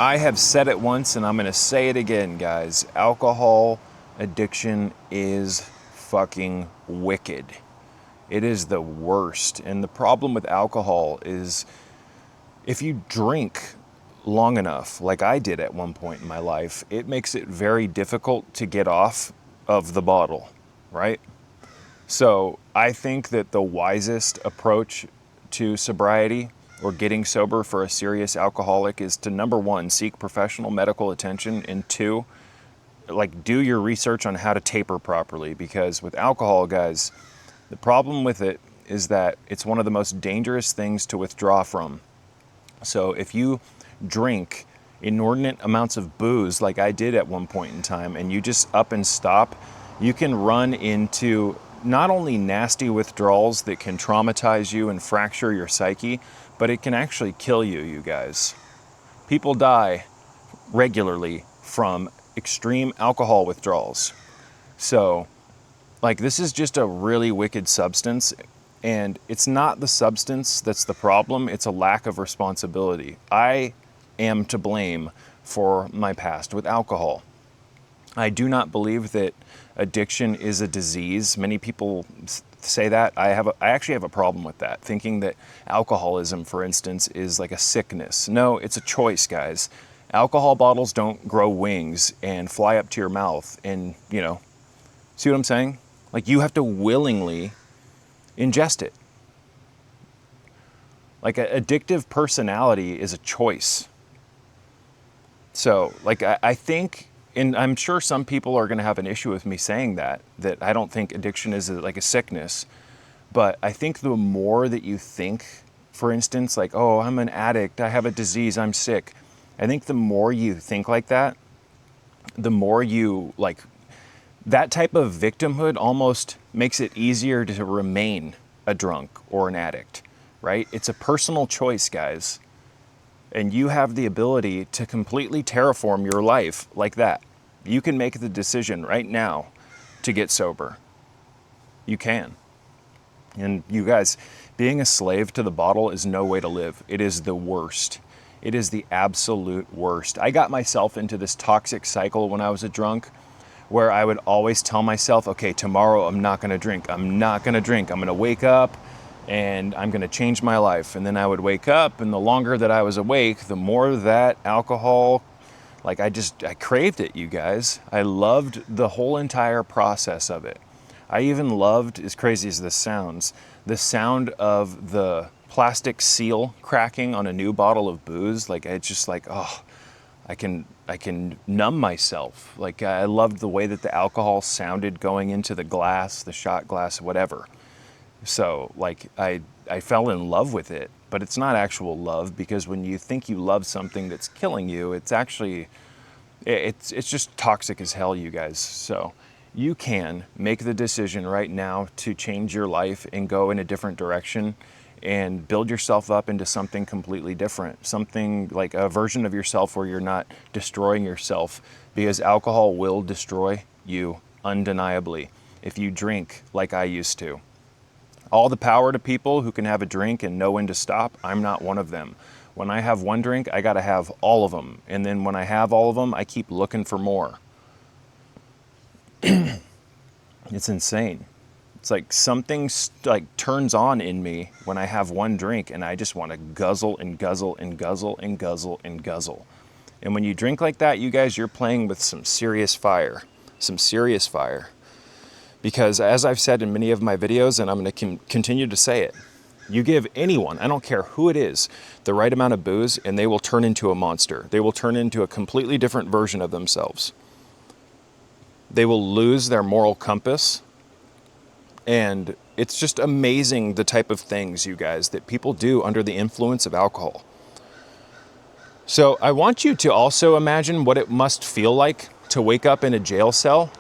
I have said it once and I'm going to say it again, guys. Alcohol addiction is fucking wicked. It is the worst. And the problem with alcohol is if you drink long enough, like I did at one point in my life, it makes it very difficult to get off of the bottle, right? So I think that the wisest approach to sobriety or getting sober for a serious alcoholic is to, number one, seek professional medical attention, and two, like, do your research on how to taper properly. Because with alcohol, guys, the problem with it is that it's one of the most dangerous things to withdraw from. So if you drink inordinate amounts of booze like I did at one point in time and you just up and stop, you can run into not only nasty withdrawals that can traumatize you and fracture your psyche, but it can actually kill you, you guys. People die regularly from extreme alcohol withdrawals. So, like, this is just a really wicked substance, and it's not the substance that's the problem, it's a lack of responsibility. I am to blame for my past with alcohol. I do not believe that addiction is a disease. Many people say that. I actually have a problem with that, thinking that alcoholism, for instance, is like a sickness. No, it's a choice, guys. Alcohol bottles don't grow wings and fly up to your mouth and, see what I'm saying? Like, you have to willingly ingest it. Like, an addictive personality is a choice. So, like, I think, and I'm sure some people are going to have an issue with me saying that I don't think addiction is like a sickness. But I think the more that you think, for instance, like, oh, I'm an addict, I have a disease, I'm sick. I think the more you think like that, the more you, like, that type of victimhood almost makes it easier to remain a drunk or an addict, right? It's a personal choice, guys. And you have the ability to completely terraform your life like that. You can make the decision right now to get sober. You can. And you guys, being a slave to the bottle is no way to live. It is the worst. It is the absolute worst. I got myself into this toxic cycle when I was a drunk, where I would always tell myself, okay, tomorrow I'm not gonna drink. I'm not gonna drink. I'm gonna wake up and I'm gonna change my life. And then I would wake up, and the longer that I was awake, the more that alcohol, like, I craved it, you guys. I loved the whole entire process of it. I even loved, as crazy as this sounds, the sound of the plastic seal cracking on a new bottle of booze. Like, it's just like, oh, I can numb myself. Like, I loved the way that the alcohol sounded going into the glass, the shot glass, whatever. So, like, I fell in love with it, but it's not actual love, because when you think you love something that's killing you, it's actually, it's just toxic as hell, you guys. So you can make the decision right now to change your life and go in a different direction and build yourself up into something completely different, something like a version of yourself where you're not destroying yourself, because alcohol will destroy you undeniably if you drink like I used to. All the power to people who can have a drink and know when to stop. I'm not one of them. When I have one drink, I gotta have all of them. And then when I have all of them, I keep looking for more. It's insane. It's like something like turns on in me when I have one drink, and I just want to guzzle and guzzle and guzzle and guzzle and guzzle. And when you drink like that, you guys, you're playing with some serious fire. Some serious fire. Because as I've said in many of my videos, and I'm going to continue to say it, you give anyone, I don't care who it is, the right amount of booze, and they will turn into a monster. They will turn into a completely different version of themselves. They will lose their moral compass. And it's just amazing the type of things, you guys, that people do under the influence of alcohol. So I want you to also imagine what it must feel like to wake up in a jail cell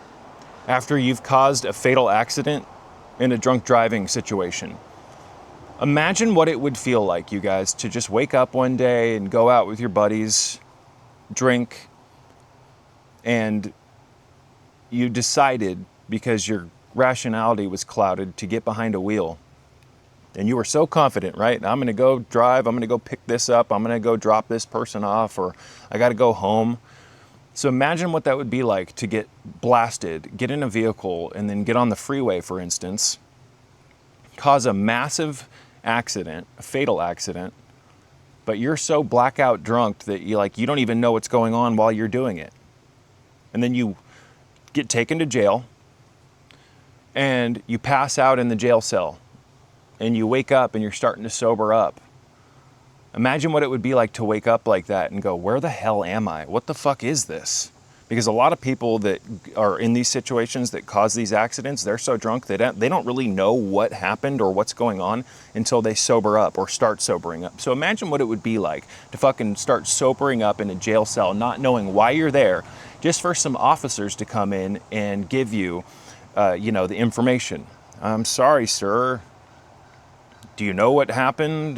after you've caused a fatal accident in a drunk driving situation. Imagine what it would feel like, you guys, to just wake up one day and go out with your buddies, drink, and you decided, because your rationality was clouded, to get behind a wheel And you were so confident, right? I'm going to go drive. I'm going to go pick this up. I'm going to go drop this person off, or I got to go home. So imagine what that would be like to get blasted, get in a vehicle, and then get on the freeway, for instance, cause a massive accident, a fatal accident, but you're so blackout drunk that you don't even know what's going on while you're doing it. And then you get taken to jail, and you pass out in the jail cell, and you wake up and you're starting to sober up. Imagine what it would be like to wake up like that and go, where the hell am I? What the fuck is this? Because a lot of people that are in these situations that cause these accidents, they're so drunk they don't really know what happened or what's going on until they sober up or start sobering up. So imagine what it would be like to fucking start sobering up in a jail cell, not knowing why you're there, just for some officers to come in and give you, the information. I'm sorry, sir. Do you know what happened?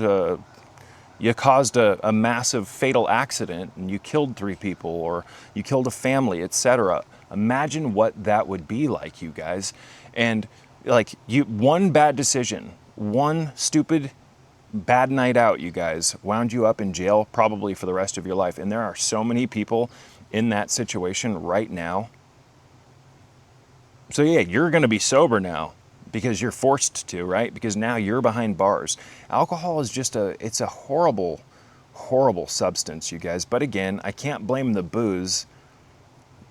You caused a massive fatal accident and you killed 3 people, or you killed a family, etc. Imagine what that would be like, you guys. And one bad decision, one stupid bad night out, you guys, wound you up in jail probably for the rest of your life. And there are so many people in that situation right now. So yeah, you're going to be sober now because you're forced to, right? Because now you're behind bars. Alcohol is it's a horrible, horrible substance, you guys. But again, I can't blame the booze.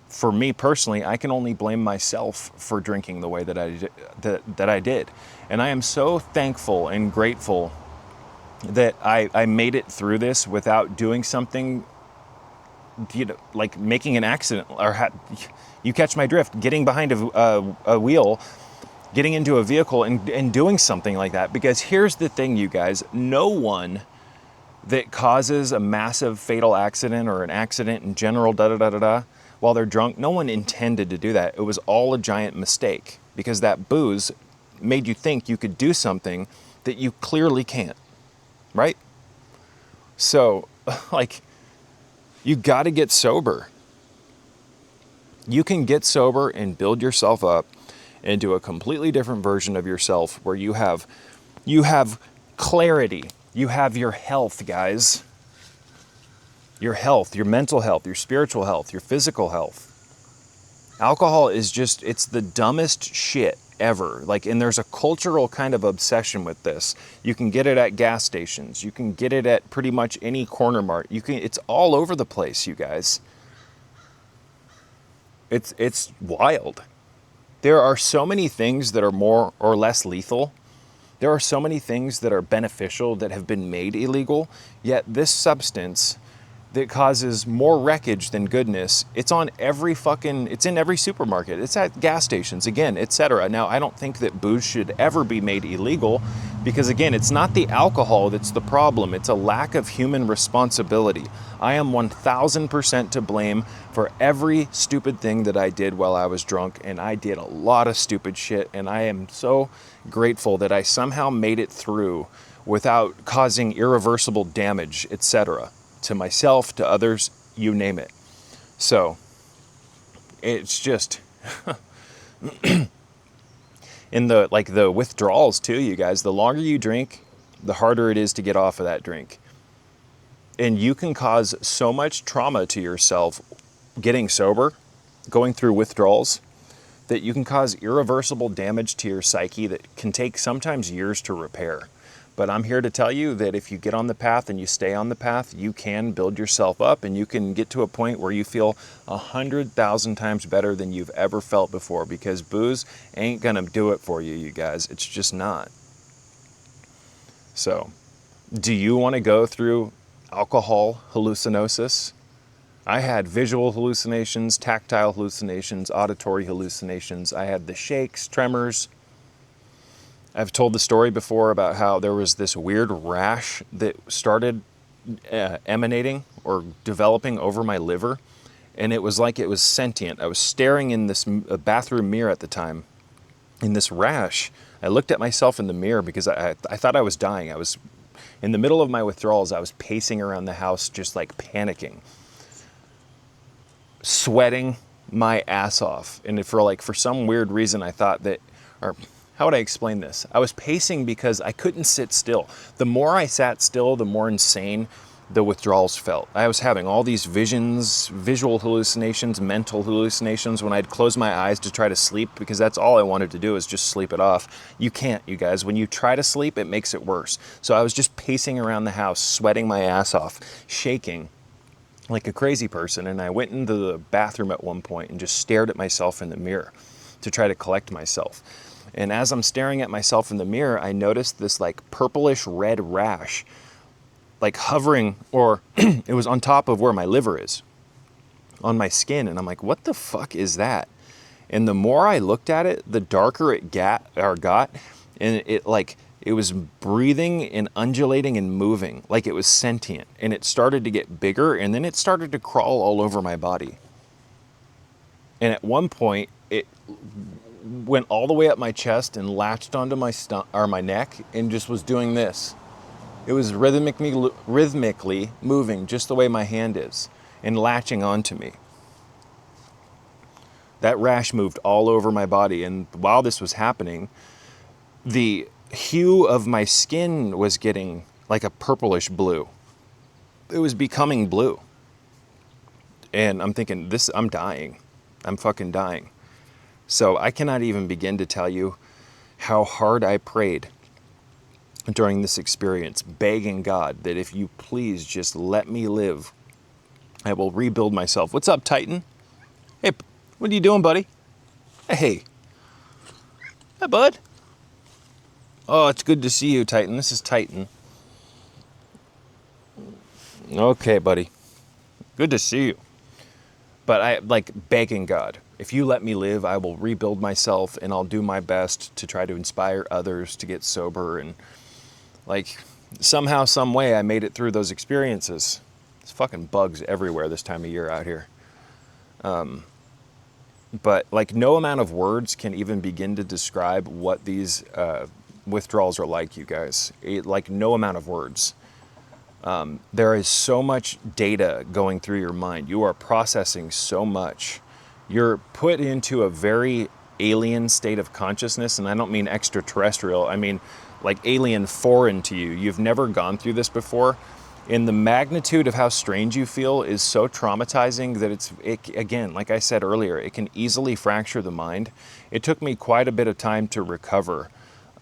For me personally, I can only blame myself for drinking the way that I did. And I am so thankful and grateful that I made it through this without doing something, like making an accident, or you catch my drift, getting behind a wheel, getting into a vehicle and doing something like that. Because here's the thing, you guys, no one that causes a massive fatal accident or an accident in general, while they're drunk, no one intended to do that. It was all a giant mistake, because that booze made you think you could do something that you clearly can't, right? So, you got to get sober. You can get sober and build yourself up into a completely different version of yourself, where you have clarity. You have your health, guys. Your health, your mental health, your spiritual health, your physical health. Alcohol is it's the dumbest shit ever. And there's a cultural kind of obsession with this. You can get it at gas stations. You can get it at pretty much any corner mart. It's all over the place, you guys. It's wild. There are so many things that are more or less lethal. There are so many things that are beneficial that have been made illegal, yet this substance that causes more wreckage than goodness, it's in every supermarket. It's at gas stations, again, etc. Now, I don't think that booze should ever be made illegal, because again, it's not the alcohol that's the problem. It's a lack of human responsibility. I am 1000% to blame for every stupid thing that I did while I was drunk, and I did a lot of stupid shit, and I am so grateful that I somehow made it through without causing irreversible damage, etc. to myself, to others, you name it. So, it's just, in the withdrawals too, you guys, the longer you drink, the harder it is to get off of that drink. And you can cause so much trauma to yourself getting sober, going through withdrawals, that you can cause irreversible damage to your psyche that can take sometimes years to repair. But I'm here to tell you that if you get on the path and you stay on the path, you can build yourself up, and you can get to a point where you feel 100,000 times better than you've ever felt before, because booze ain't gonna do it for you, you guys. It's just not. So, do you want to go through alcohol hallucinosis? I had visual hallucinations, tactile hallucinations, auditory hallucinations. I had the shakes, tremors. I've told the story before about how there was this weird rash that started emanating or developing over my liver, and it was like it was sentient. I was staring in this bathroom mirror at the time, in this rash. I looked at myself in the mirror because I thought I was dying. I was in the middle of my withdrawals. I was pacing around the house just panicking, sweating my ass off. And for some weird reason, I thought that, or how would I explain this? I was pacing because I couldn't sit still. The more I sat still, the more insane the withdrawals felt. I was having all these visions, visual hallucinations, mental hallucinations when I'd close my eyes to try to sleep, because that's all I wanted to do is just sleep it off. You can't, you guys. When you try to sleep, it makes it worse. So I was just pacing around the house, sweating my ass off, shaking like a crazy person. And I went into the bathroom at one point and just stared at myself in the mirror to try to collect myself. And as I'm staring at myself in the mirror, I noticed this like purplish red rash, like hovering, or it was on top of where my liver is, on my skin. And I'm like, what the fuck is that? And the more I looked at it, the darker it got. And it was breathing and undulating and moving like it was sentient. And it started to get bigger, and then it started to crawl all over my body. And at one point, it went all the way up my chest and latched onto my neck and just was doing this. It was rhythmically moving just the way my hand is and latching onto me. That rash moved all over my body, and while this was happening, the hue of my skin was getting like a purplish blue. It was becoming blue. And I'm thinking, I'm dying. I'm fucking dying. So I cannot even begin to tell you how hard I prayed during this experience, begging God that if you please just let me live, I will rebuild myself. What's up, Titan? Hey, what are you doing, buddy? Hey. Hi, bud. Oh, it's good to see you, Titan. This is Titan. Okay, buddy. Good to see you. But I like begging God, if you let me live, I will rebuild myself, and I'll do my best to try to inspire others to get sober. And like somehow, some way, I made it through those experiences. There's fucking bugs everywhere this time of year out here. But like no amount of words can even begin to describe what these withdrawals are like, you guys. Like no amount of words. There is so much data going through your mind. You are processing so much. You're put into a very alien state of consciousness, and I don't mean extraterrestrial. I mean like alien, foreign to you. You've never gone through this before. And the magnitude of how strange you feel is so traumatizing that again, like I said earlier, it can easily fracture the mind. It took me quite a bit of time to recover.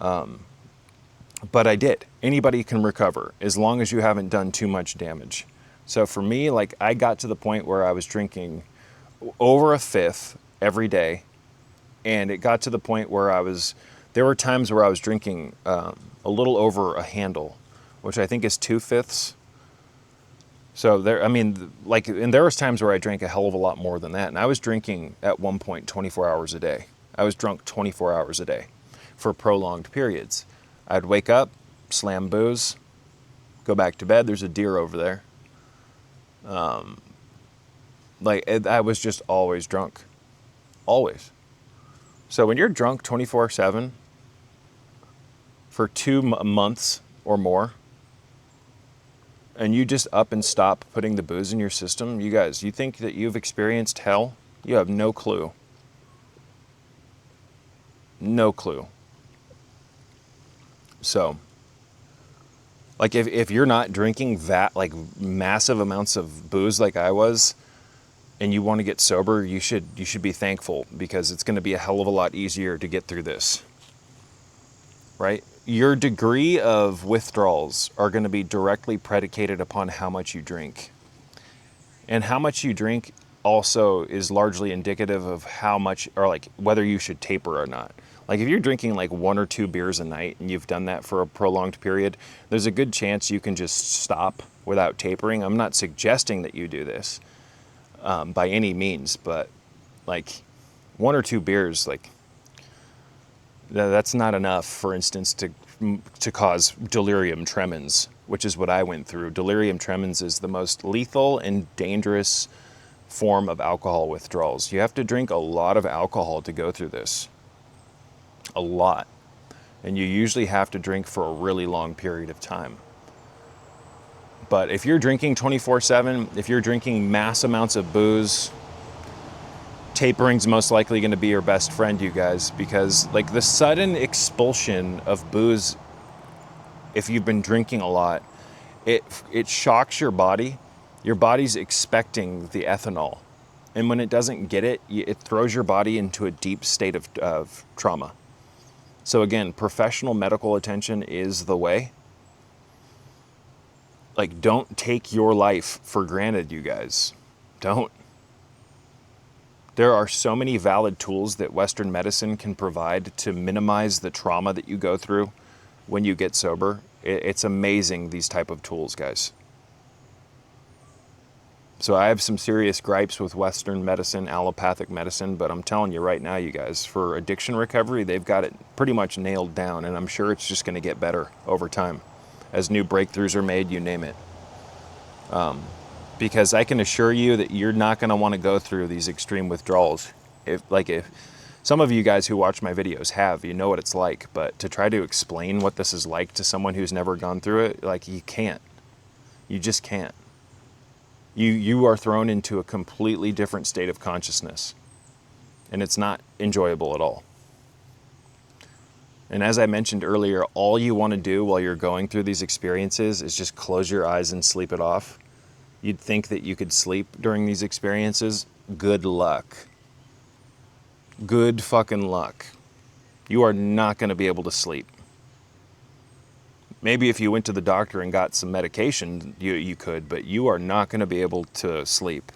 But I did. Anybody can recover as long as you haven't done too much damage. So for me, like I got to the point where I was drinking over a fifth every day. And it got to the point where there were times where I was drinking a little over a handle, which I think is 2/5. So and there was times where I drank a hell of a lot more than that. And I was drinking at one point 24 hours a day. I was drunk 24 hours a day for prolonged periods. I'd wake up, slam booze, go back to bed. There's a deer over there. I was just always drunk. Always. So when you're drunk 24/7 for 2 months or more, and you just up and stop putting the booze in your system, you guys, you think that you've experienced hell? You have no clue. No clue. So, like if you're not drinking that like massive amounts of booze like I was, and you want to get sober, you should be thankful, because it's going to be a hell of a lot easier to get through this. Right? Your degree of withdrawals are going to be directly predicated upon how much you drink. And how much you drink also is largely indicative of how much, or like whether you should taper or not. Like if you're drinking like 1 or 2 beers a night and you've done that for a prolonged period, there's a good chance you can just stop without tapering. I'm not suggesting that you do this by any means, but like 1 or 2 beers, like that's not enough, for instance, to cause delirium tremens, which is what I went through. Delirium tremens is the most lethal and dangerous form of alcohol withdrawals. You have to drink a lot of alcohol to go through this. A lot. And you usually have to drink for a really long period of time. But if you're drinking 24/7, if you're drinking mass amounts of booze, tapering's most likely going to be your best friend, you guys, because like the sudden expulsion of booze, if you've been drinking a lot, it shocks your body. Your body's expecting the ethanol, and when it doesn't get it, it throws your body into a deep state of trauma. So again, professional medical attention is the way. Like, don't take your life for granted, you guys. Don't. There are so many valid tools that Western medicine can provide to minimize the trauma that you go through when you get sober. It's amazing, these type of tools, guys. So I have some serious gripes with Western medicine, allopathic medicine, but I'm telling you right now, you guys, for addiction recovery, they've got it pretty much nailed down, and I'm sure it's just going to get better over time as new breakthroughs are made, you name it. Because I can assure you that you're not going to want to go through these extreme withdrawals. If some of you guys who watch my videos have, you know what it's like, but to try to explain what this is like to someone who's never gone through it, like, you can't. You just can't. You are thrown into a completely different state of consciousness, and it's not enjoyable at all. And as I mentioned earlier, all you want to do while you're going through these experiences is just close your eyes and sleep it off. You'd think that you could sleep during these experiences. Good luck. Good fucking luck. You are not going to be able to sleep. Maybe if you went to the doctor and got some medication, you could, but you are not going to be able to sleep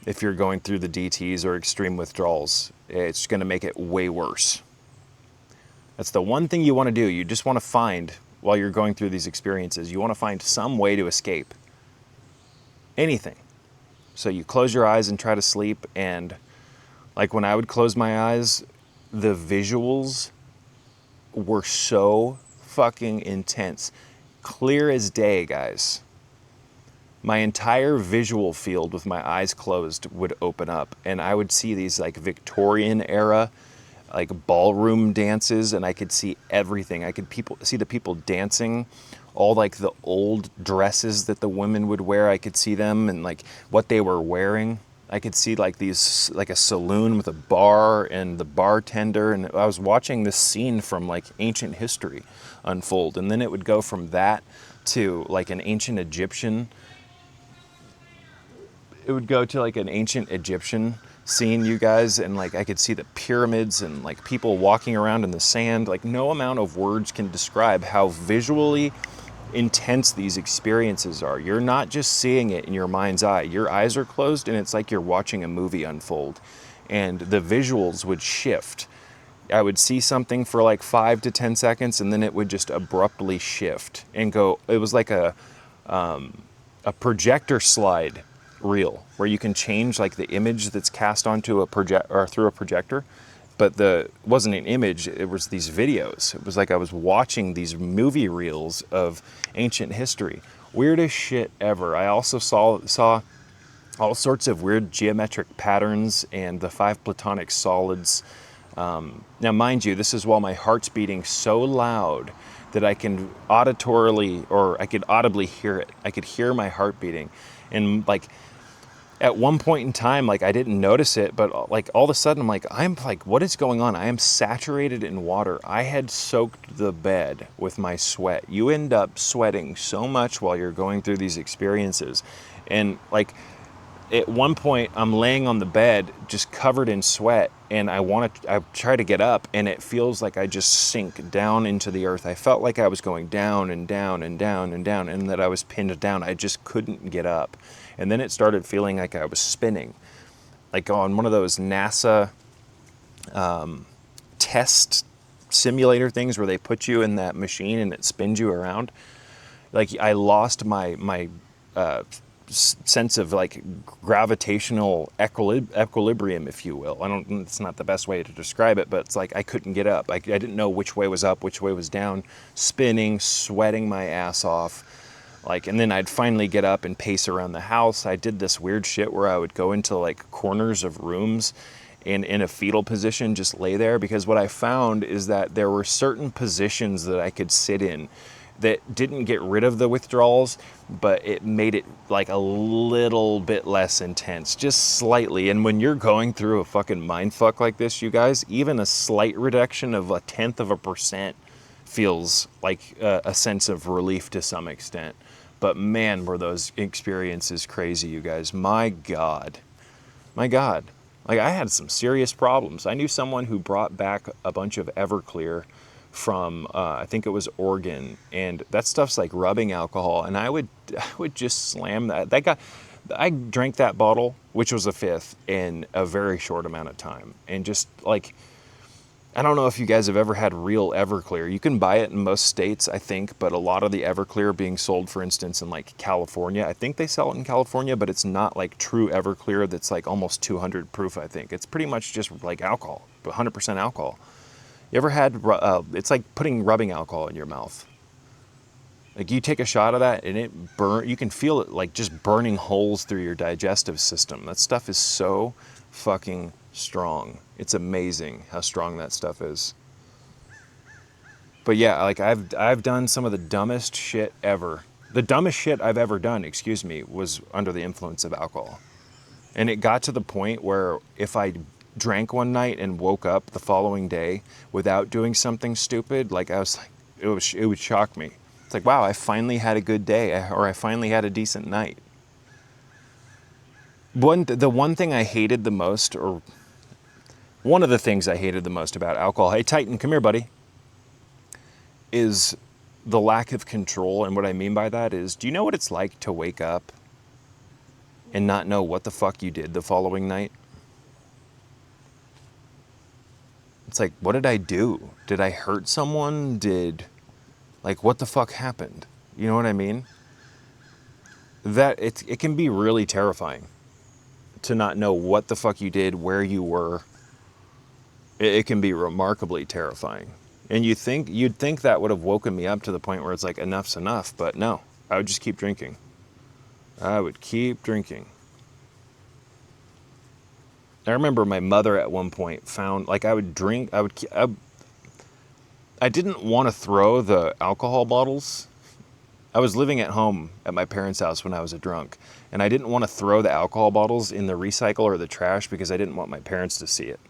if you're going through the DTs or extreme withdrawals. It's going to make it way worse. That's the one thing you want to do. You just want to find, while you're going through these experiences, you want to find some way to escape. Anything. So you close your eyes and try to sleep, and like when I would close my eyes, the visuals were so fucking intense. Clear as day, guys. My entire visual field with my eyes closed would open up, and I would see these like Victorian era like ballroom dances, and I could see everything. I could see the people dancing, all like the old dresses that the women would wear. I could see them and like what they were wearing. I could see like these, like a saloon with a bar and the bartender, and I was watching this scene from like ancient history unfold, and then it would go from that to like an ancient Egyptian. It would go to like an ancient Egyptian scene, you guys, and like I could see the pyramids and like people walking around in the sand. Like, no amount of words can describe how visually intense these experiences are. You're not just seeing it in your mind's eye. Your eyes are closed, and it's like you're watching a movie unfold, and the visuals would shift. I would see something for like 5 to 10 seconds, and then it would just abruptly shift and go. It was like a projector slide reel where you can change like the image that's cast onto a through a projector, but it wasn't an image, it was these videos. It was like I was watching these movie reels of ancient history. Weirdest shit ever. I also saw all sorts of weird geometric patterns and the 5 platonic solids. Now mind you, this is while my heart's beating so loud that I can auditorily, or I could audibly hear it. I could hear my heart beating. And like at one point in time, like I didn't notice it, but like all of a sudden I'm like, what is going on? I am saturated in water. I had soaked the bed with my sweat. You end up sweating so much while you're going through these experiences. And like at one point I'm laying on the bed just covered in sweat, and I try to get up, and it feels like I just sink down into the earth. I felt like I was going down and down and down and down, and that I was pinned down. I just couldn't get up. And then it started feeling like I was spinning, like on one of those NASA test simulator things where they put you in that machine and it spins you around. Like I lost my sense of like gravitational equilibrium, if you will. It's not the best way to describe it, but it's like I couldn't get up. I didn't know which way was up, which way was down, spinning, sweating my ass off. And then I'd finally get up and pace around the house. I did this weird shit where I would go into like corners of rooms and in a fetal position, just lay there, because what I found is that there were certain positions that I could sit in that didn't get rid of the withdrawals, but it made it like a little bit less intense, just slightly. And when you're going through a fucking mind fuck like this, you guys, even a slight reduction of 1/10% feels like a sense of relief to some extent. But man, were those experiences crazy, you guys. My God. My God. Like, I had some serious problems. I knew someone who brought back a bunch of Everclear from I think it was Oregon, and that stuff's like rubbing alcohol, and I would just slam that. I drank that bottle, which was a fifth, in a very short amount of time, and just like, I don't know if you guys have ever had real Everclear. You can buy it in most states, I think, but a lot of the Everclear being sold, for instance, in like California, I think they sell it in California, but it's not like true Everclear that's like almost 200 proof, I think. It's pretty much just like alcohol, 100% alcohol. You ever had, it's like putting rubbing alcohol in your mouth. Like, you take a shot of that and you can feel it like just burning holes through your digestive system. That stuff is so fucking strong. It's amazing how strong that stuff is. But yeah, like I've done some of the dumbest shit ever. The dumbest shit I've ever done, excuse me, was under the influence of alcohol. And it got to the point where if I drank one night and woke up the following day without doing something stupid, like I was like, it would shock me. It's like, wow, I finally had a good day, or I finally had a decent night. The one thing I hated the most, or one of the things I hated the most about alcohol, hey Titan, come here, buddy, is the lack of control. And what I mean by that is, do you know what it's like to wake up and not know what the fuck you did the following night? It's like, what did I do? Did I hurt someone? Like, what the fuck happened? You know what I mean? That it can be really terrifying to not know what the fuck you did, where you were. It can be remarkably terrifying. And you'd think that would have woken me up to the point where it's like, enough's enough, but no, I would just keep drinking. I would keep drinking. I remember my mother at one point found, like, I didn't want to throw the alcohol bottles. I was living at home at my parents' house when I was a drunk, and I didn't want to throw the alcohol bottles in the recycle or the trash because I didn't want my parents to see it.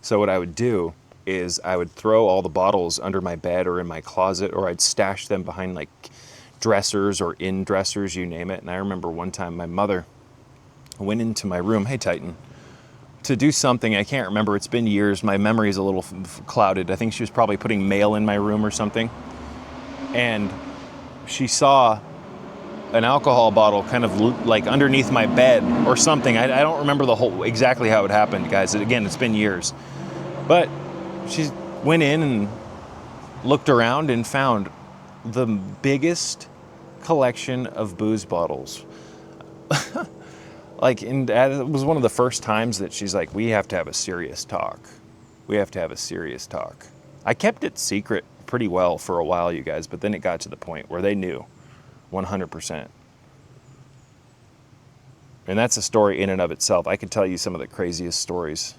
So what I would do is I would throw all the bottles under my bed or in my closet, or I'd stash them behind like dressers or in dressers, you name it. And I remember one time my mother went into my room, hey Titan, to do something. I can't remember. It's been years. My memory is a little clouded. I think she was probably putting mail in my room or something. And she saw an alcohol bottle kind of like underneath my bed or something. I don't remember exactly how it happened, guys. Again, it's been years. But she went in and looked around and found the biggest collection of booze bottles. Like, and it was one of the first times that she's like, we have to have a serious talk. We have to have a serious talk. I kept it secret pretty well for a while, you guys, but then it got to the point where they knew 100%. And that's a story in and of itself. I could tell you some of the craziest stories.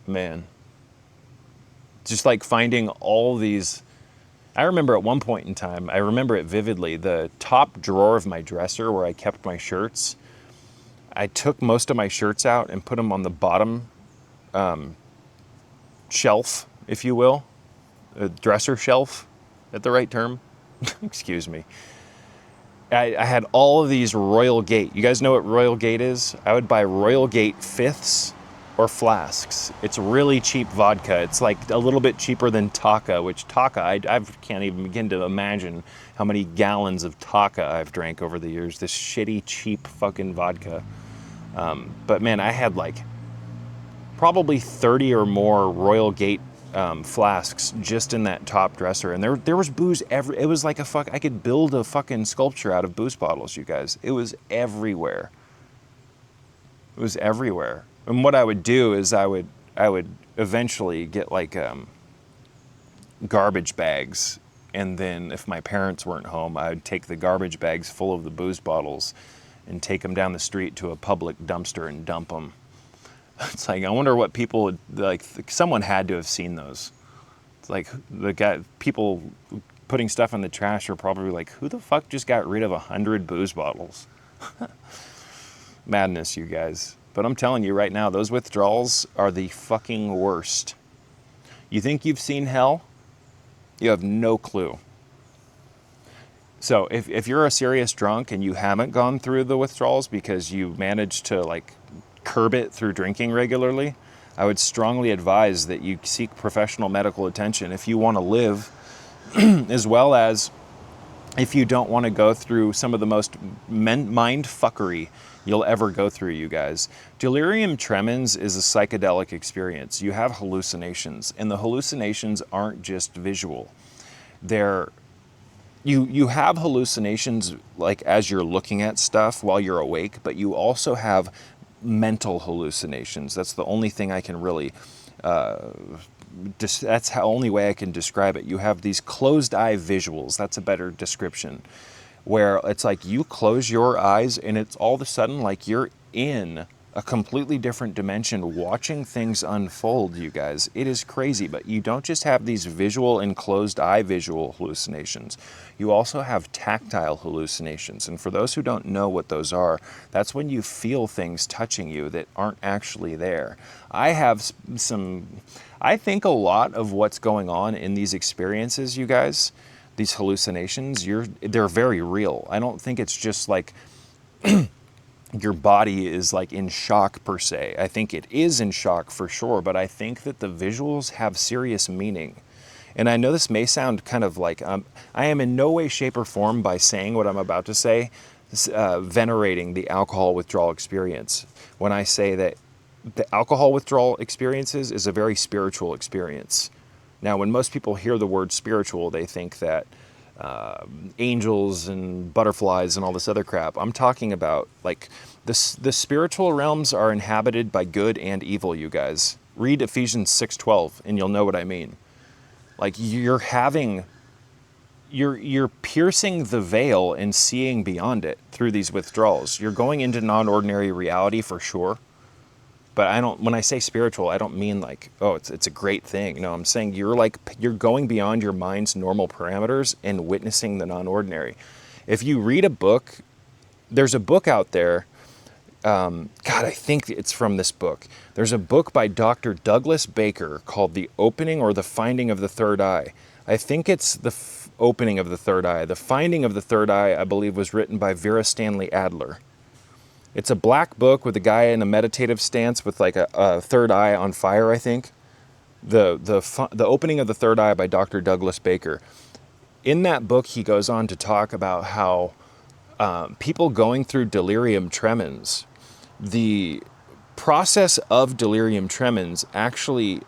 Man. Just like finding all these. I remember at one point in time, I remember it vividly, the top drawer of my dresser where I kept my shirts, I took most of my shirts out and put them on the bottom shelf, if you will. A dresser shelf, at the right term? Excuse me. I had all of these Royal Gate. You guys know what Royal Gate is? I would buy Royal Gate fifths or flasks. It's really cheap vodka. It's like a little bit cheaper than Taka, which Taka, I can't even begin to imagine how many gallons of Taka I've drank over the years. This shitty, cheap fucking vodka. But man, I had like probably 30 or more Royal Gate flasks just in that top dresser. And there was booze it was like I could build a fucking sculpture out of booze bottles, you guys. It was everywhere. It was everywhere. And what I would do is I would eventually get like garbage bags, and then if my parents weren't home, I would take the garbage bags full of the booze bottles and take them down the street to a public dumpster and dump them. It's like, I wonder what people would, like, someone had to have seen those. like the guy, people putting stuff in the trash are probably like, who the fuck just got rid of 100 booze bottles? Madness, you guys. But I'm telling you right now, those withdrawals are the fucking worst. You think you've seen hell? You have no clue. So if you're a serious drunk and you haven't gone through the withdrawals because you managed to like curb it through drinking regularly, I would strongly advise that you seek professional medical attention if you want to live, as well as if you don't want to go through some of the most mind fuckery you'll ever go through, you guys. Delirium tremens is a psychedelic experience. You have hallucinations, and the hallucinations aren't just visual. You have hallucinations like as you're looking at stuff while you're awake, but you also have mental hallucinations. That's the only thing I can really that's the only way I can describe it. You have these closed eye visuals. That's a better description, where it's like you close your eyes and it's all of a sudden like you're in a completely different dimension watching things unfold, you guys. It is crazy, but you don't just have these visual and closed eye visual hallucinations. You also have tactile hallucinations. And for those who don't know what those are, that's when you feel things touching you that aren't actually there. I think a lot of what's going on in these experiences, you guys, these hallucinations, they're very real. I don't think it's just like your body is like in shock per se. I think it is in shock for sure, but I think that the visuals have serious meaning. And I know this may sound kind of like, I am in no way, shape, or form by saying what I'm about to say, venerating the alcohol withdrawal experience. When I say that the alcohol withdrawal experiences is a very spiritual experience. Now, when most people hear the word spiritual, they think that angels and butterflies and all this other crap. I'm talking about like the spiritual realms are inhabited by good and evil, you guys. Read Ephesians 6:12 and you'll know what I mean. Like you're piercing the veil and seeing beyond it through these withdrawals. You're going into non-ordinary reality for sure. But when I say spiritual, I don't mean like, oh, it's a great thing. No, I'm saying you're going beyond your mind's normal parameters and witnessing the non-ordinary. If you read a book, there's a book out there. God, I think it's from this book. There's a book by Dr. Douglas Baker called The Opening or The Finding of the Third Eye. I think it's the opening of the third eye. The Finding of the Third Eye, I believe, was written by Vera Stanley Adler. It's a black book with a guy in a meditative stance with like a third eye on fire, I think. The Opening of the Third Eye by Dr. Douglas Baker. In that book, he goes on to talk about how people going through delirium tremens, the process of delirium tremens actually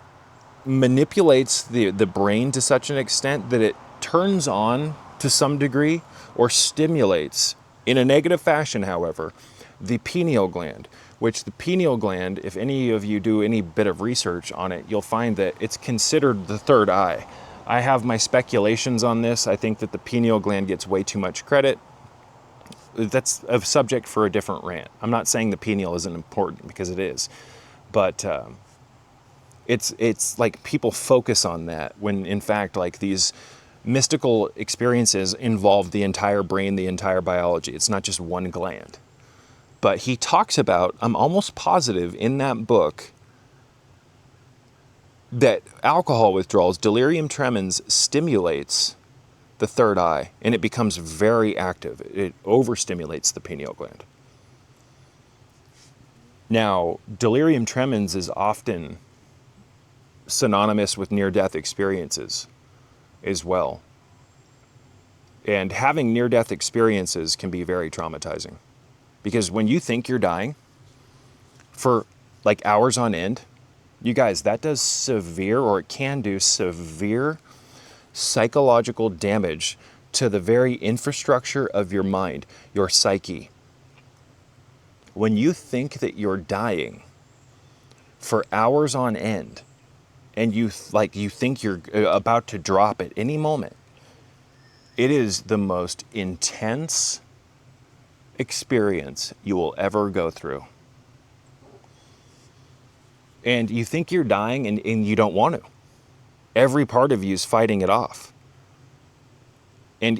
manipulates the brain to such an extent that it turns on to some degree or stimulates, in a negative fashion, however, the pineal gland, which the pineal gland, if any of you do any bit of research on it, you'll find that it's considered the third eye. I have my speculations on this. I think that the pineal gland gets way too much credit. That's a subject for a different rant. I'm not saying the pineal isn't important, because it is. But it's like people focus on that when in fact like these mystical experiences involve the entire brain, the entire biology. It's not just one gland. But he talks about, I'm almost positive in that book, that alcohol withdrawals, delirium tremens, stimulates the third eye, and it becomes very active. It overstimulates the pineal gland. Now, delirium tremens is often synonymous with near-death experiences as well. And having near-death experiences can be very traumatizing. Because when you think you're dying for like hours on end, you guys, that does severe, or it can do severe psychological damage to the very infrastructure of your mind, your psyche. When you think that you're dying for hours on end and you think you're about to drop at any moment, it is the most intense experience you will ever go through. And you think you're dying and you don't want to. Every part of you is fighting it off. And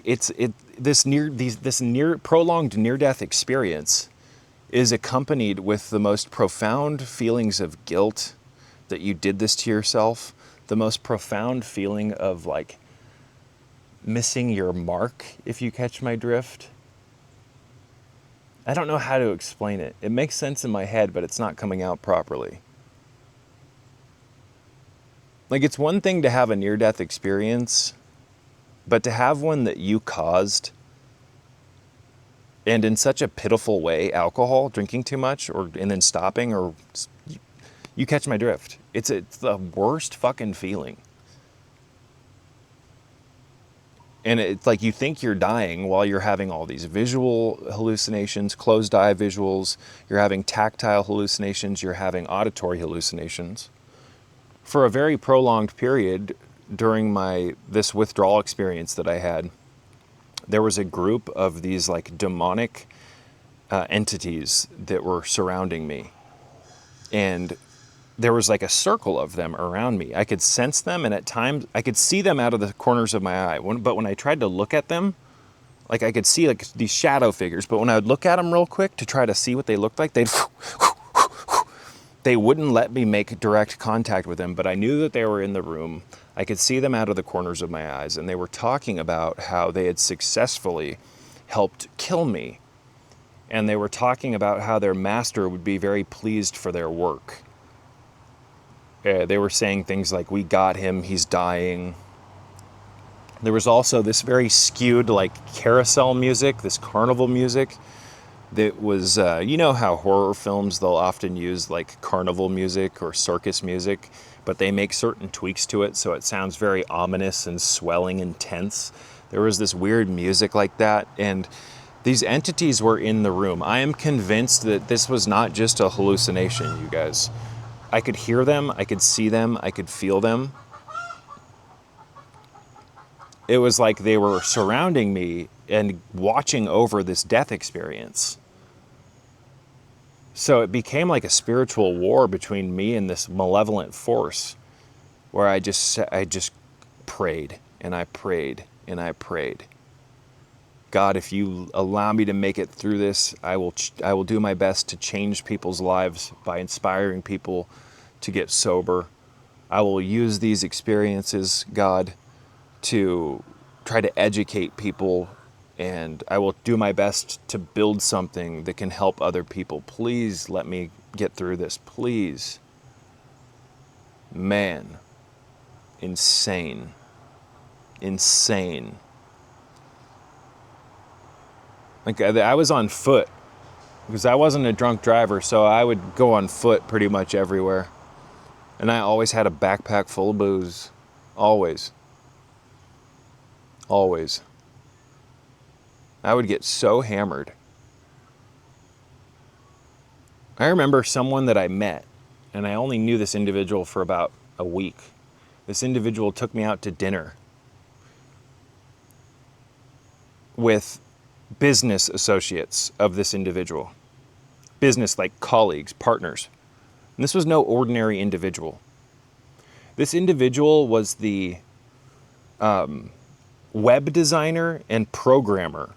this prolonged near-death experience is accompanied with the most profound feelings of guilt that you did this to yourself, the most profound feeling of like missing your mark, if you catch my drift. I don't know how to explain it. It makes sense in my head, but it's not coming out properly. Like, it's one thing to have a near-death experience, but to have one that you caused, and in such a pitiful way, alcohol, drinking too much, and then stopping, or you catch my drift. It's the worst fucking feeling. And it's like you think you're dying while you're having all these visual hallucinations, closed eye visuals, you're having tactile hallucinations, you're having auditory hallucinations. For a very prolonged period during this withdrawal experience that I had, there was a group of these like demonic entities that were surrounding me. And there was like a circle of them around me. I could sense them, and at times I could see them out of the corners of my eye. But when I tried to look at them, like I could see like these shadow figures, but when I would look at them real quick to try to see what they looked like, they wouldn't let me make direct contact with them, but I knew that they were in the room. I could see them out of the corners of my eyes, and they were talking about how they had successfully helped kill me. And they were talking about how their master would be very pleased for their work. They were saying things like, "We got him, he's dying." There was also this very skewed like carousel music, this carnival music that was, you know how horror films, they'll often use like carnival music or circus music, but they make certain tweaks to it so it sounds very ominous and swelling and tense. There was this weird music like that, and these entities were in the room. I am convinced that this was not just a hallucination, you guys. I could hear them, I could see them, I could feel them. It was like they were surrounding me and watching over this death experience. So it became like a spiritual war between me and this malevolent force, where I just prayed and I prayed and I prayed. God, if you allow me to make it through this, I will do my best to change people's lives by inspiring people to get sober. I will use these experiences, God, to try to educate people, and I will do my best to build something that can help other people. Please let me get through this, please. Man, insane. Like, I was on foot because I wasn't a drunk driver, so I would go on foot pretty much everywhere. And I always had a backpack full of booze. Always. Always. I would get so hammered. I remember someone that I met, and I only knew this individual for about a week. This individual took me out to dinner with business associates of this individual. Business, like colleagues, partners. And this was no ordinary individual. This individual was the web designer and programmer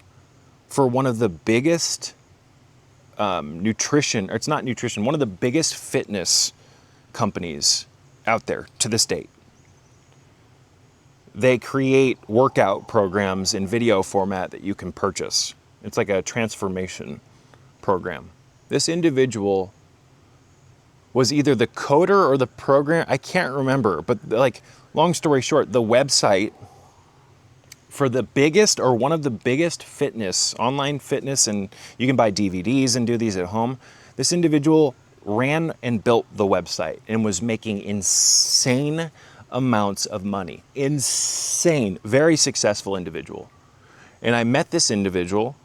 for one of the biggest one of the biggest fitness companies out there to this date. They create workout programs in video format that you can purchase. It's like a transformation program. This individual was either the coder or the program, I can't remember, but like, long story short, the website for the biggest or one of the biggest online fitness, and you can buy DVDs and do these at home. This individual ran and built the website and was making insane amounts of money. Insane. Very successful individual. And I met this individual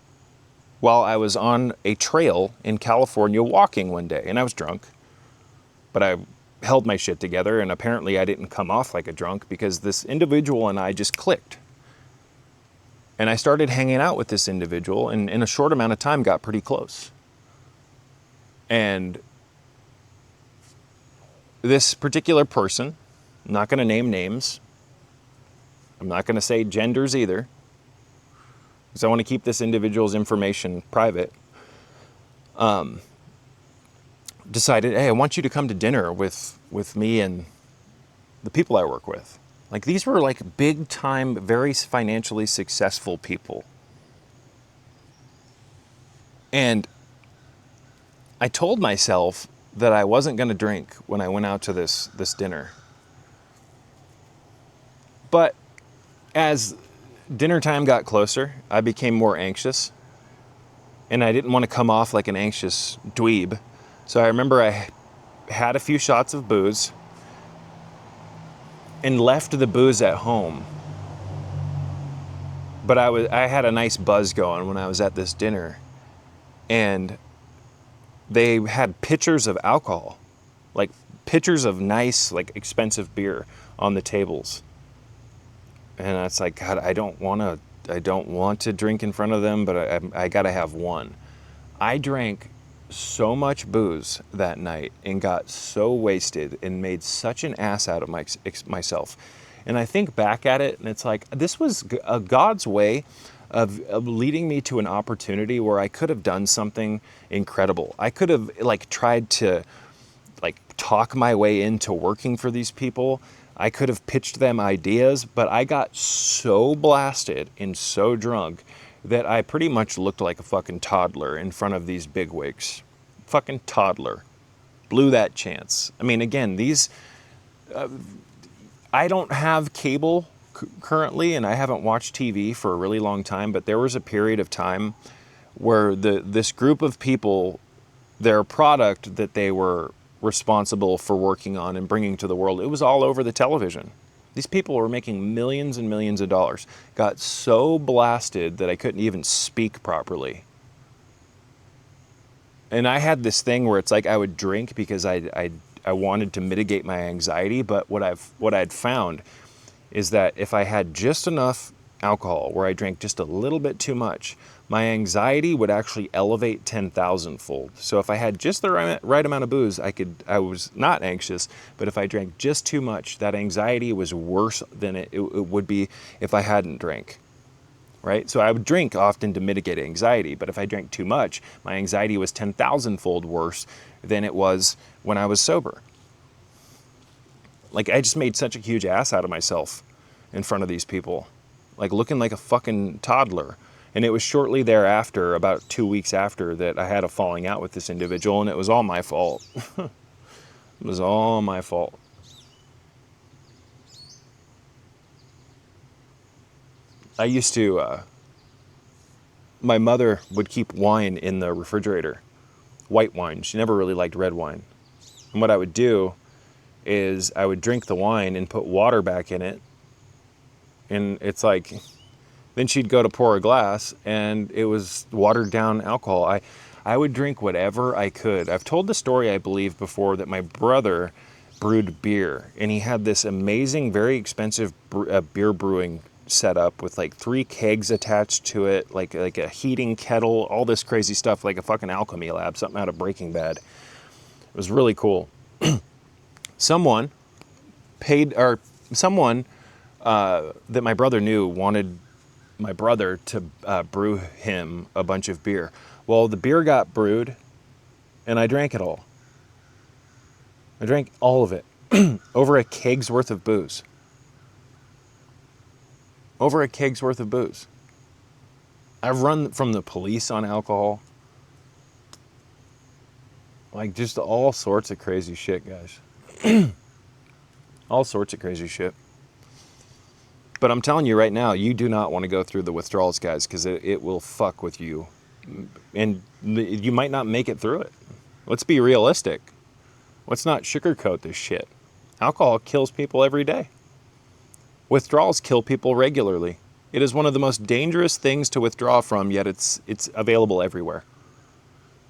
while I was on a trail in California walking one day, and I was drunk, but I held my shit together, and apparently I didn't come off like a drunk because this individual and I just clicked. And I started hanging out with this individual, and in a short amount of time got pretty close. And this particular person, I'm not going to name names, I'm not going to say genders either, because I want to keep this individual's information private, decided, hey, I want you to come to dinner with me and the people I work with. Like, these were like big time, very financially successful people. And I told myself that I wasn't going to drink when I went out to this dinner. But as dinner time got closer, I became more anxious. And I didn't want to come off like an anxious dweeb. So I remember I had a few shots of booze and left the booze at home. But I had a nice buzz going when I was at this dinner. And they had pitchers of alcohol, like pitchers of nice, like expensive beer on the tables. And it's like, God, I don't want to drink in front of them, but I got to have one. I drank so much booze that night and got so wasted and made such an ass out of myself. And I think back at it and it's like, this was a God's way of leading me to an opportunity where I could have done something incredible. I could have like tried to like talk my way into working for these people. I could have pitched them ideas, but I got so blasted and so drunk that I pretty much looked like a fucking toddler in front of these bigwigs. Fucking toddler. Blew that chance. I mean, again, I don't have cable currently, and I haven't watched TV for a really long time, but there was a period of time where this group of people, their product that they were responsible for working on and bringing to the world, it was all over the television. These people were making millions and millions of dollars. Got so blasted that I couldn't even speak properly. And I had this thing where it's like I would drink because I wanted to mitigate my anxiety, but what I'd found is that if I had just enough alcohol where I drank just a little bit too much, my anxiety would actually elevate 10,000-fold. So if I had just the right amount of booze, I was not anxious, but if I drank just too much, that anxiety was worse than it would be if I hadn't drank. Right? So I would drink often to mitigate anxiety, but if I drank too much, my anxiety was 10,000-fold worse than it was when I was sober. Like, I just made such a huge ass out of myself in front of these people, like looking like a fucking toddler. And it was shortly thereafter, about 2 weeks after, that I had a falling out with this individual, and it was all my fault. It was all my fault. I used to, my mother would keep wine in the refrigerator, white wine. She never really liked red wine. And what I would do is I would drink the wine and put water back in it. And it's like, then she'd go to pour a glass and it was watered down alcohol. I would drink whatever I could. I've told the story, I believe, before, that my brother brewed beer. And he had this amazing, very expensive beer brewing setup with like 3 kegs attached to it, like a heating kettle, all this crazy stuff, like a fucking alchemy lab, something out of Breaking Bad. It was really cool. Someone that my brother knew wanted my brother to brew him a bunch of beer. Well, the beer got brewed and I drank it all. I drank all of it. Over a keg's worth of booze. Over a keg's worth of booze. I've run from the police on alcohol. Like, just all sorts of crazy shit, guys. All sorts of crazy shit. But I'm telling you right now, you do not want to go through the withdrawals, guys, because it will fuck with you. And you might not make it through it. Let's be realistic. Let's not sugarcoat this shit. Alcohol kills people every day. Withdrawals kill people regularly. It is one of the most dangerous things to withdraw from, yet it's available everywhere.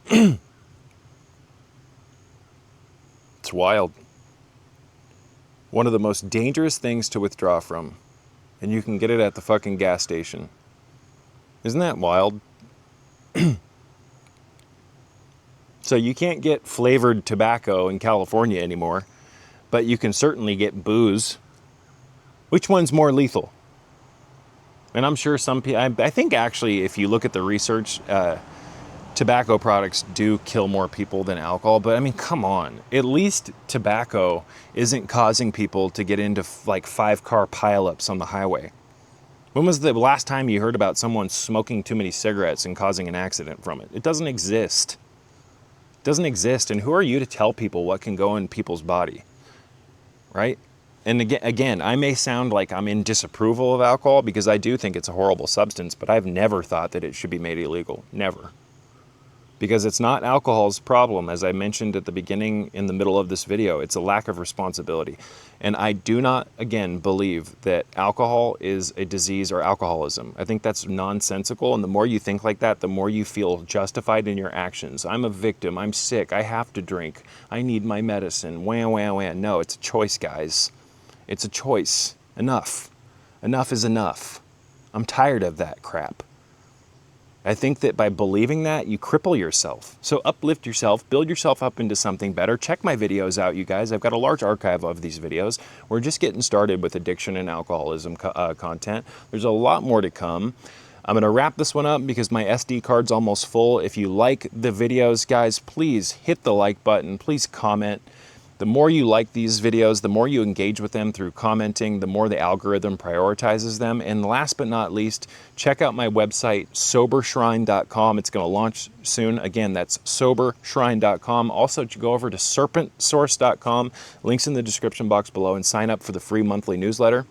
It's wild. One of the most dangerous things to withdraw from. And you can get it at the fucking gas station. Isn't that wild? So you can't get flavored tobacco in California anymore, but you can certainly get booze. Which one's more lethal? And I'm sure some people, I think actually if you look at the research, tobacco products do kill more people than alcohol, but I mean, come on. At least tobacco isn't causing people to get into like 5-car pileups on the highway. When was the last time you heard about someone smoking too many cigarettes and causing an accident from it? It doesn't exist. It doesn't exist. And who are you to tell people what can go in people's body, right? And again, I may sound like I'm in disapproval of alcohol because I do think it's a horrible substance, but I've never thought that it should be made illegal. Never. Because it's not alcohol's problem, as I mentioned at the beginning in the middle of this video. It's a lack of responsibility. And I do not, again, believe that alcohol is a disease or alcoholism. I think that's nonsensical, and the more you think like that, the more you feel justified in your actions. I'm a victim, I'm sick, I have to drink, I need my medicine, wah, wah, wah. No, it's a choice, guys. It's a choice. Enough. Enough is enough. I'm tired of that crap. I think that by believing that, you cripple yourself. So uplift yourself, build yourself up into something better. Check my videos out, you guys. I've got a large archive of these videos. We're just getting started with addiction and alcoholism content. There's a lot more to come. I'm going to wrap this one up because my SD card's almost full. If you like the videos, guys, please hit the like button. Please comment. The more you like these videos, the more you engage with them through commenting, the more the algorithm prioritizes them. And last but not least, check out my website, sobershrine.com. It's going to launch soon. Again, that's sobershrine.com. Also, go over to serpentsource.com. Links in the description box below, and sign up for the free monthly newsletter.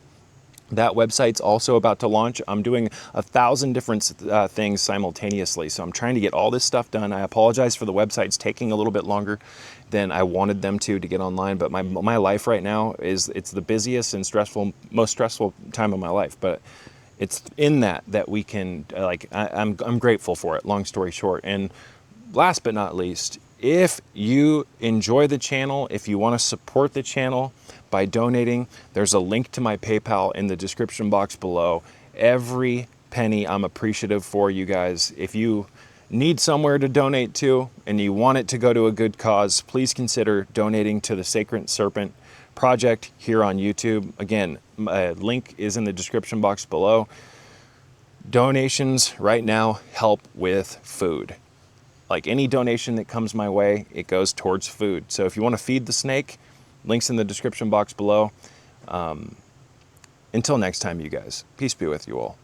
That website's also about to launch. I'm doing 1,000 different things simultaneously, so I'm trying to get all this stuff done. I apologize for the websites taking a little bit longer than I wanted them to get online, but my life right now it's the busiest and most stressful time of my life. But it's in that we can I'm grateful for it. Long story short, and last but not least, if you enjoy the channel, if you want to support the channel by donating, there's a link to my PayPal in the description box below. Every penny I'm appreciative for, you guys. If you need somewhere to donate to and you want it to go to a good cause, please consider donating to the Sacred Serpent Project here on YouTube. Again, my link is in the description box below. Donations right now help with food. Like any donation that comes my way, it goes towards food. So if you want to feed the snake, links in the description box below. Until next time, you guys. Peace be with you all.